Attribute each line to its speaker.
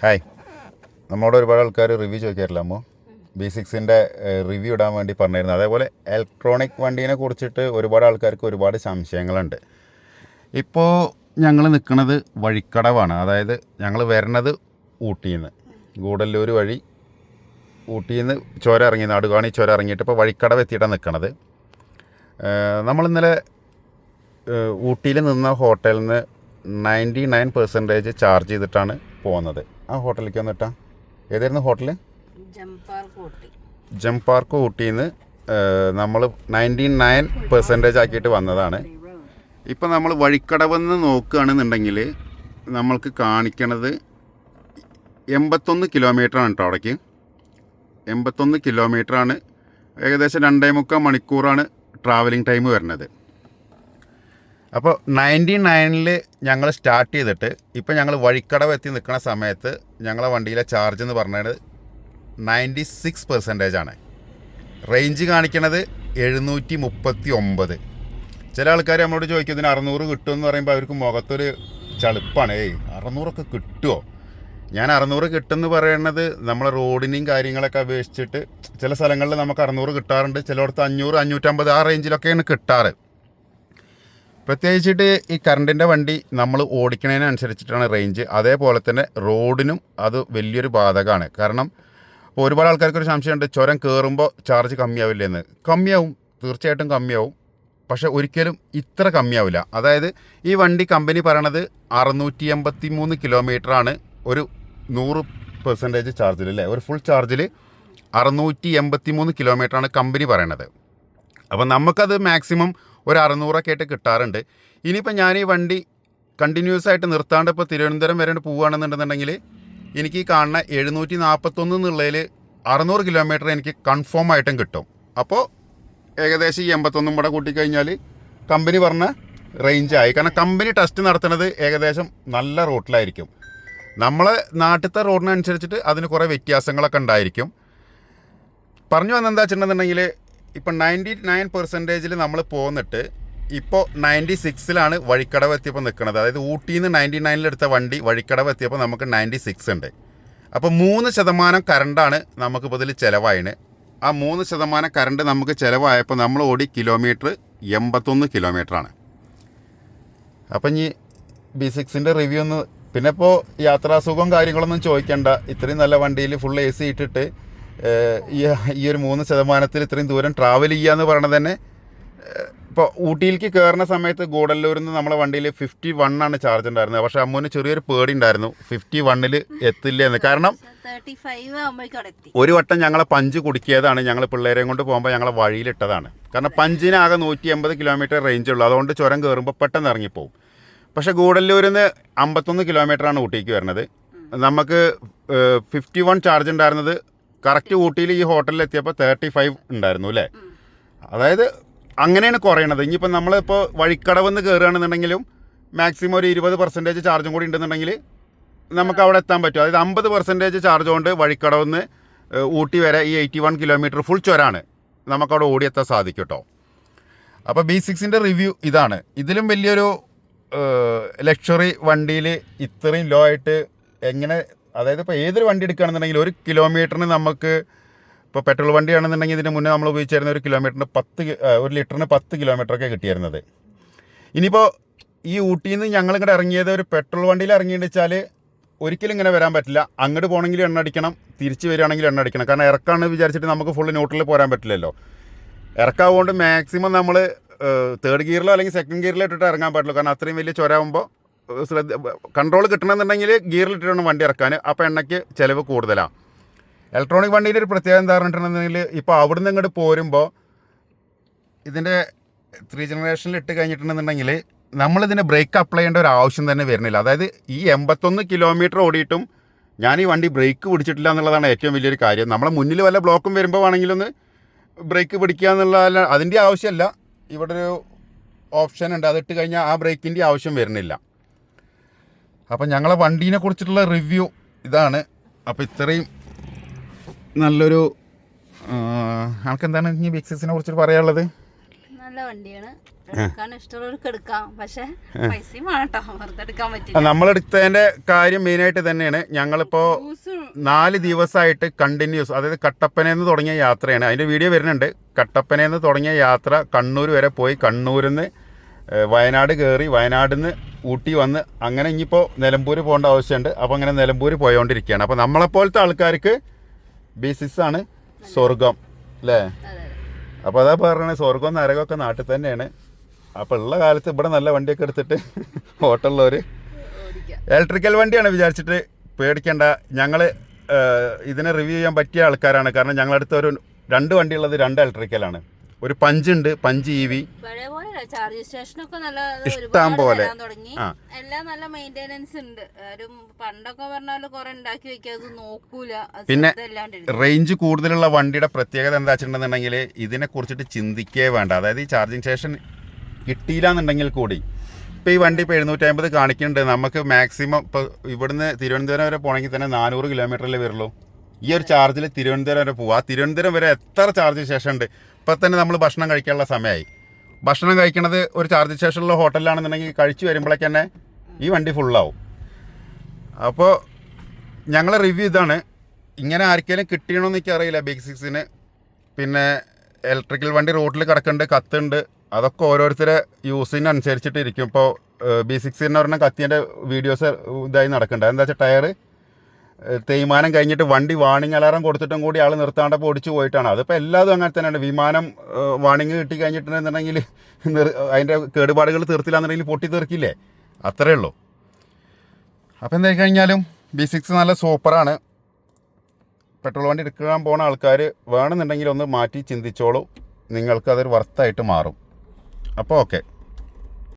Speaker 1: Hi, നമ്മളോട് ഒരുപാട് ആൾക്കാർ റിവ്യൂ ചോദിക്കാറില്ല അമ്മോ. B6-ൻ്റെ റിവ്യൂ ഇടാൻ വേണ്ടി പറഞ്ഞിരുന്നു. അതേപോലെ ഇലക്ട്രോണിക് വണ്ടീനെ കുറിച്ചിട്ട് ഒരുപാട് ആൾക്കാർക്ക് ഒരുപാട് സംശയങ്ങളുണ്ട്. ഇപ്പോൾ ഞങ്ങൾ നിൽക്കുന്നത് വഴിക്കടവാണ്. അതായത് ഞങ്ങൾ വരുന്നത് ഊട്ടിയിൽ നിന്ന്, ഗൂഡല്ലൂർ വഴി ഊട്ടിയിൽ നിന്ന് ചുരം ഇറങ്ങി, നാടുകാണി ചുരം ഇറങ്ങിയിട്ട് ഇപ്പോൾ വഴിക്കടവ് എത്തിയിട്ടാണ് നിൽക്കുന്നത്. നമ്മളിന്നലെ ഊട്ടിയിൽ നിന്ന ഹോട്ടലിൽ നിന്ന് 99% ചാർജ് ചെയ്തിട്ടാണ് പോകുന്നത്. ആ ഹോട്ടലിലേക്ക് വന്നിട്ടാ ഏതായിരുന്നു ഹോട്ടൽ? ജം പാർക്ക് ഊട്ടിയിൽ നിന്ന് നമ്മൾ 99% ആക്കിയിട്ട് വന്നതാണ്. ഇപ്പം നമ്മൾ വഴിക്കടവെന്ന് നോക്കുകയാണെന്നുണ്ടെങ്കിൽ നമ്മൾക്ക് കാണിക്കണത് 81 കിലോമീറ്ററാണ് കേട്ടോ. അവിടേക്ക് 81 കിലോമീറ്ററാണ്. ഏകദേശം 2.25 മണിക്കൂറാണ് ട്രാവലിംഗ് ടൈം വരുന്നത്. അപ്പോൾ 99-ൽ ഞങ്ങൾ സ്റ്റാർട്ട് ചെയ്തിട്ട് ഇപ്പോൾ ഞങ്ങൾ വഴിക്കടവ് എത്തി നിൽക്കുന്ന സമയത്ത് ഞങ്ങളെ വണ്ടിയിലെ ചാർജ് എന്ന് പറഞ്ഞത് 96% ആണ്. റേഞ്ച് കാണിക്കണത് 739. ചില ആൾക്കാർ നമ്മളോട് ചോദിക്കും ഇതിന് 600 കിട്ടുമെന്ന് പറയുമ്പോൾ അവർക്ക് മുഖത്തൊരു ചളുപ്പാണ്. 600 കിട്ടുമോ? ഞാൻ 600 കിട്ടുമെന്ന് പറയുന്നത് നമ്മളെ റോഡിനെയും കാര്യങ്ങളൊക്കെ അപേക്ഷിച്ചിട്ട് ചില സ്ഥലങ്ങളിൽ നമുക്ക് 600 കിട്ടാറുണ്ട്, ചിലയിടത്ത് 500, 550 ആ റേഞ്ചിലൊക്കെയാണ് കിട്ടാറ്. പ്രത്യേകിച്ചിട്ട് ഈ കറണ്ടിൻ്റെ വണ്ടി നമ്മൾ ഓടിക്കുന്നതിനനുസരിച്ചിട്ടാണ് റേഞ്ച്. അതേപോലെ തന്നെ റോഡിനും അത് വലിയൊരു ബാധകമാണ്. കാരണം ഇപ്പോൾ ഒരുപാട് ആൾക്കാർക്കൊരു സംശയമുണ്ട്, ചുരം കയറുമ്പോൾ ചാർജ് കമ്മിയാവില്ലെന്ന്. കമ്മിയാവും, തീർച്ചയായിട്ടും കമ്മിയാവും. പക്ഷേ ഒരിക്കലും ഇത്ര കമ്മിയാവില്ല. അതായത് ഈ വണ്ടി കമ്പനി പറയണത് 683 കിലോമീറ്ററാണ് ഒരു 100% ചാർജിൽ, അല്ലേ? ഒരു ഫുൾ ചാർജിൽ 683 കിലോമീറ്ററാണ് കമ്പനി പറയണത്. അപ്പോൾ നമുക്കത് മാക്സിമം ഒരു 600 ആയിട്ട് കിട്ടാറുണ്ട്. ഇനിയിപ്പോൾ ഞാൻ ഈ വണ്ടി കണ്ടിന്യൂസ് ആയിട്ട് നിർത്താണ്ട് ഇപ്പോൾ തിരുവനന്തപുരം വരെ പോവുകയാണെന്നുണ്ടെന്നുണ്ടെങ്കിൽ എനിക്ക് ഈ കാണുന്ന 741 എന്നുള്ളതിൽ 600 കിലോമീറ്റർ എനിക്ക് കൺഫേം ആയിട്ടും കിട്ടും. അപ്പോൾ ഏകദേശം ഈ 81 കൂടെ കൂട്ടിക്കഴിഞ്ഞാൽ കമ്പനി പറഞ്ഞ റേഞ്ചായി. കാരണം കമ്പനി ടെസ്റ്റ് നടത്തുന്നത് ഏകദേശം നല്ല റൂട്ടിലായിരിക്കും. നമ്മളെ നാട്ടിലത്തെ റോഡിനനുസരിച്ചിട്ട് അതിന് കുറേ വ്യത്യാസങ്ങളൊക്കെ ഉണ്ടായിരിക്കും. പറഞ്ഞു വന്നെന്താ വെച്ചിട്ടുണ്ടെന്നുണ്ടെങ്കിൽ ഇപ്പം 99%-ൽ നമ്മൾ പോന്നിട്ട് ഇപ്പോൾ 96-ലാണ് വഴിക്കടവ് എത്തിയപ്പോൾ നിൽക്കുന്നത്. അതായത് ഊട്ടിയിൽ നിന്ന് 99-ൽ എടുത്ത വണ്ടി വഴിക്കടവ് എത്തിയപ്പോൾ നമുക്ക് 96 ഉണ്ട്. അപ്പോൾ 3% കറണ്ടാണ് നമുക്കിപ്പോൾ ഇതിൽ ചിലവായിന്. ആ 3% കറണ്ട് നമുക്ക് ചിലവായപ്പോൾ നമ്മൾ ഓടി കിലോമീറ്റർ 81 കിലോമീറ്ററാണ്. അപ്പം ഇനി B6-ൻ്റെ റിവ്യൂ ഒന്ന്, പിന്നെ ഇപ്പോൾ യാത്രാസുഖവും കാര്യങ്ങളൊന്നും ചോദിക്കേണ്ട. ഇത്രയും നല്ല വണ്ടിയിൽ ഫുൾ AC ഇട്ടിട്ട് ഈ ഒരു 3% ഇത്രയും ദൂരം ട്രാവൽ ചെയ്യുക എന്ന് പറയണത് തന്നെ. ഇപ്പോൾ ഊട്ടിയിലേക്ക് കയറുന്ന സമയത്ത് ഗൂഡല്ലൂരിൽ നിന്ന് നമ്മളെ വണ്ടിയിൽ 51 ചാർജ് ഉണ്ടായിരുന്നത്. പക്ഷേ അമ്മൂന് ചെറിയൊരു പേടി ഉണ്ടായിരുന്നു 51-ൽ എത്തില്ല എന്ന്. കാരണം ഒരു വട്ടം ഞങ്ങളെ പഞ്ച് കുടുക്കിയതാണ്. ഞങ്ങൾ പിള്ളേരെയും കൊണ്ട് പോകുമ്പോൾ ഞങ്ങളെ വഴിയിലിട്ടതാണ്. കാരണം പഞ്ചിന് ആകെ 180 കിലോമീറ്റർ റേഞ്ച് ഉള്ളൂ. അതുകൊണ്ട് ചുരം കയറുമ്പോൾ പെട്ടെന്ന് ഇറങ്ങിപ്പോവും. പക്ഷേ ഗൂഡല്ലൂരിൽ നിന്ന് 51 കിലോമീറ്ററാണ് ഊട്ടിക്ക് വരുന്നത്. നമുക്ക് 51 ചാർജ് ഉണ്ടായിരുന്നത് കറക്റ്റ് ഊട്ടിയിൽ ഈ ഹോട്ടലിൽ എത്തിയപ്പോൾ 35 ഉണ്ടായിരുന്നു, അല്ലേ? അതായത് അങ്ങനെയാണ് കുറയണത്. ഇനിയിപ്പോൾ നമ്മളിപ്പോൾ വഴിക്കടവെന്ന് കയറുകയാണെന്നുണ്ടെങ്കിലും മാക്സിമം ഒരു 20% ചാർജും കൂടി ഉണ്ടെന്നുണ്ടെങ്കിൽ നമുക്ക് അവിടെ എത്താൻ പറ്റും. അതായത് 50% ചാർജ് കൊണ്ട് വഴിക്കടവെന്ന് ഊട്ടി വരെ ഈ 81 കിലോമീറ്റർ ഫുൾ ചുരമാണ് നമുക്കവിടെ ഓടിയെത്താൻ സാധിക്കും കേട്ടോ. അപ്പോൾ B6-ൻ്റെ റിവ്യൂ ഇതാണ്. ഇതിലും വലിയൊരു ലക്ഷറി വണ്ടിയിൽ ഇത്രയും ലോ ആയിട്ട് എങ്ങനെ, അതായത് ഇപ്പോൾ ഏതൊരു വണ്ടി എടുക്കുകയാണെന്നുണ്ടെങ്കിൽ 1 കിലോമീറ്ററിന് നമുക്ക്, ഇപ്പോൾ പെട്രോൾ വണ്ടിയാണെന്നുണ്ടെങ്കിൽ ഇതിന് മുന്നേ നമ്മൾ ഉപയോഗിച്ചിരുന്ന 1 കിലോമീറ്ററിന് 1 ലിറ്ററിന് 10 കിലോമീറ്ററൊക്കെ കിട്ടിയിരുന്നത്. ഇനിയിപ്പോൾ ഈ ഊട്ടിയിൽ നിന്ന് ഞങ്ങളിങ്ങോട്ട് ഇറങ്ങിയത് ഒരു പെട്രോൾ വണ്ടിയിൽ ഇറങ്ങിയെന്ന് വെച്ചാൽ ഒരിക്കലും ഇങ്ങനെ വരാൻ പറ്റില്ല. അങ്ങോട്ട് പോകണമെങ്കിൽ എണ്ണ അടിക്കണം, തിരിച്ച് വരികയാണെങ്കിൽ എണ്ണ അടിക്കണം. കാരണം ഇറക്കാണെന്ന് വിചാരിച്ചിട്ട് നമുക്ക് ഫുള്ള് ന്യൂട്രലിൽ പോരാൻ പറ്റില്ലല്ലോ. ഇറക്കാവുകൊണ്ട് മാക്സിമം നമ്മൾ 3rd ഗിയറിലോ അല്ലെങ്കിൽ 2nd ഗിയറിലോ ഇട്ടിട്ട് ഇറങ്ങാൻ പറ്റുള്ളൂ. കാരണം അത്രയും വലിയ ചുരമാകുമ്പോൾ കൺട്രോൾ കിട്ടണമെന്നുണ്ടെങ്കിൽ ഗിയറിലിട്ടിട്ട് വണ്ടി ഇറക്കാൻ. അപ്പോൾ എണ്ണയ്ക്ക് ചിലവ് കൂടുതലാണ്. ഇലക്ട്രോണിക് വണ്ടിയുടെ ഒരു പ്രത്യേകത എന്താ പറഞ്ഞിട്ടുണ്ടെന്നുണ്ടെങ്കിൽ ഇപ്പോൾ അവിടെ നിന്ന് ഇങ്ങോട്ട് പോരുമ്പോൾ ഇതിൻ്റെ 3 ജനറേഷനിൽ ഇട്ട് കഴിഞ്ഞിട്ടുണ്ടെന്നുണ്ടെങ്കിൽ നമ്മളിതിന് ബ്രേക്ക് അപ്ലൈ ചെയ്യേണ്ട ഒരു ആവശ്യം തന്നെ വരുന്നില്ല. അതായത് ഈ 81 കിലോമീറ്റർ ഓടിയിട്ടും ഞാൻ ഈ വണ്ടി ബ്രേക്ക് പിടിച്ചിട്ടില്ല എന്നുള്ളതാണ് ഏറ്റവും വലിയൊരു കാര്യം. നമ്മളെ മുന്നിൽ വല്ല ബ്ലോക്കും വരുമ്പോൾ ആണെങ്കിലൊന്ന് ബ്രേക്ക് പിടിക്കുക എന്നുള്ള അതിൻ്റെ ആവശ്യമല്ല. ഇവിടെ ഒരു ഓപ്ഷൻ ഉണ്ട്, അതിട്ട് കഴിഞ്ഞാൽ ആ ബ്രേക്കിൻ്റെ ആവശ്യം വരുന്നില്ല. അപ്പം ഞങ്ങളെ വണ്ടീനെ കുറിച്ചിട്ടുള്ള റിവ്യൂ ഇതാണ്. അപ്പോൾ ഇത്രയും നല്ലൊരു ആൾക്കെന്താണ് ഈ B6-നെ കുറിച്ചിട്ട് പറയാനുള്ളത്?
Speaker 2: നല്ല വണ്ടിയാണ്, എടുക്കാൻ ഇഷ്ടമുള്ളവർക്ക് എടുക്കാം. പക്ഷെ പൈസയും വേട്ടോ, വെറുതെ എടുക്കാൻ പറ്റില്ല.
Speaker 1: നമ്മളെടുത്തതിന്റെ കാര്യം മെയിനായിട്ട് തന്നെയാണ്. ഞങ്ങളിപ്പോ 4 ദിവസമായിട്ട് കണ്ടിന്യൂസ്, അതായത് കട്ടപ്പനയിൽ നിന്ന് തുടങ്ങിയ യാത്രയാണ്. അതിന്റെ വീഡിയോ വരുന്നുണ്ട്. കട്ടപ്പനയിൽ നിന്ന് തുടങ്ങിയ യാത്ര കണ്ണൂർ വരെ പോയി, കണ്ണൂരിൽ നിന്ന് വയനാട് കയറി, വയനാടിൽ നിന്ന് ഊട്ടി വന്ന്, അങ്ങനെ ഇനിയിപ്പോൾ നിലമ്പൂർ പോകേണ്ട ആവശ്യമുണ്ട്. അപ്പോൾ അങ്ങനെ നിലമ്പൂർ പോയോണ്ടിരിക്കുകയാണ്. അപ്പോൾ നമ്മളെപ്പോലത്തെ ആൾക്കാർക്ക് B6 ആണ് സ്വർഗം അല്ലേ? അപ്പോൾ അതാ പറയുന്നത്, സ്വർഗം നരകമൊക്കെ നാട്ടിൽ തന്നെയാണ്. അപ്പോൾ ഉള്ള കാലത്ത് ഇവിടെ നല്ല വണ്ടിയൊക്കെ എടുത്തിട്ട് ഓട്ടമുള്ളവർ ഇലക്ട്രിക്കൽ വണ്ടിയാണ് വിചാരിച്ചിട്ട് പേടിക്കേണ്ട. ഞങ്ങൾ ഇതിനെ റിവ്യൂ ചെയ്യാൻ പറ്റിയ ആൾക്കാരാണ്. കാരണം ഞങ്ങളടുത്ത് ഒരു 2 വണ്ടിയുള്ളത് 2 ഇലക്ട്രിക്കലാണ്. ഒരു പഞ്ചുണ്ട്, പഞ്ച് EV
Speaker 2: ചാർജ് സ്റ്റേഷനൊക്കെ നല്ല
Speaker 1: ഇഷ്ടം പോലെ
Speaker 2: എല്ലാം നല്ല മെയിൻ്റെനൻസ് ഉണ്ട്. പണ്ടൊക്കെ പറഞ്ഞാല് കുറെ ഉണ്ടാക്കി വെക്കാതെ നോക്കൂല.
Speaker 1: പിന്നെ റേഞ്ച് കൂടുതലുള്ള വണ്ടിയുടെ പ്രത്യേകത എന്താ വെച്ചിട്ടുണ്ടെന്നുണ്ടെങ്കിൽ ഇതിനെ കുറിച്ചിട്ട് ചിന്തിക്കേ വേണ്ട. അതായത് ഈ ചാർജിങ് സ്റ്റേഷൻ കിട്ടിയില്ല എന്നുണ്ടെങ്കിൽ കൂടി ഇപ്പോൾ ഈ വണ്ടി ഇപ്പോൾ 750 കാണിക്കുന്നുണ്ട്. നമുക്ക് മാക്സിമം ഇപ്പോൾ ഇവിടുന്ന് തിരുവനന്തപുരം വരെ പോകണമെങ്കിൽ തന്നെ 400 കിലോമീറ്ററിലേ വരുള്ളൂ. ഈ ഒരു ചാർജിൽ തിരുവനന്തപുരം വരെ പോവുക. ആ തിരുവനന്തപുരം വരെ എത്ര ചാർജിങ് സ്റ്റേഷൻ ഉണ്ട്. ഇപ്പം തന്നെ നമ്മൾ ഭക്ഷണം കഴിക്കാനുള്ള സമയമായി. ഭക്ഷണം കഴിക്കണത് ഒരു ചാർജ് സ്റ്റേഷനിലുള്ള ഹോട്ടലിലാണെന്നുണ്ടെങ്കിൽ കഴിച്ച് വരുമ്പോഴേക്ക് തന്നെ ഈ വണ്ടി ഫുള്ളാവും. അപ്പോൾ ഞങ്ങളെ റിവ്യൂ ഇതാണ്. ഇങ്ങനെ ആർക്കെങ്കിലും കിട്ടിയണമെന്ന് എനിക്കറിയില്ല B6-ന്. പിന്നെ ഇലക്ട്രിക്കൽ വണ്ടി റോഡിൽ കിടക്കുന്നുണ്ട്, കത്തുണ്ട്. അതൊക്കെ ഓരോരുത്തരെ യൂസിനനുസരിച്ചിട്ട് ഇരിക്കും. ഇപ്പോൾ B6-ന് പറഞ്ഞാൽ കത്തിൻ്റെ വീഡിയോസ് ഇതായി നടക്കുന്നുണ്ട്. എന്താ വെച്ചാൽ ടയർ തേയ്മാനം കഴിഞ്ഞിട്ട് വണ്ടി വാണിംഗ് അലാറം കൊടുത്തിട്ടും കൂടി ആൾ നിർത്താണ്ടപ്പോൾ ഓടിച്ച് പോയിട്ടാണ്. അതിപ്പോൾ എല്ലാതും അങ്ങനെ തന്നെയാണ്. വിമാനം വാണിംഗ് കിട്ടി കഴിഞ്ഞിട്ടുണ്ടെന്നുണ്ടെങ്കിൽ അതിൻ്റെ കേടുപാടുകൾ തീർത്തില്ലാന്നുണ്ടെങ്കിൽ പൊട്ടി തീർക്കില്ലേ, അത്രേ ഉള്ളൂ. അപ്പോൾ എന്തായി കഴിഞ്ഞാലും B6 നല്ല സൂപ്പറാണ്. പെട്രോൾ വണ്ടി എടുക്കാൻ പോണ ആൾക്കാർ വേണമെന്നുണ്ടെങ്കിൽ ഒന്ന് മാറ്റി ചിന്തിച്ചോളൂ. നിങ്ങൾക്കതൊരു വർത്തായിട്ട് മാറും. അപ്പോൾ ഓക്കെ.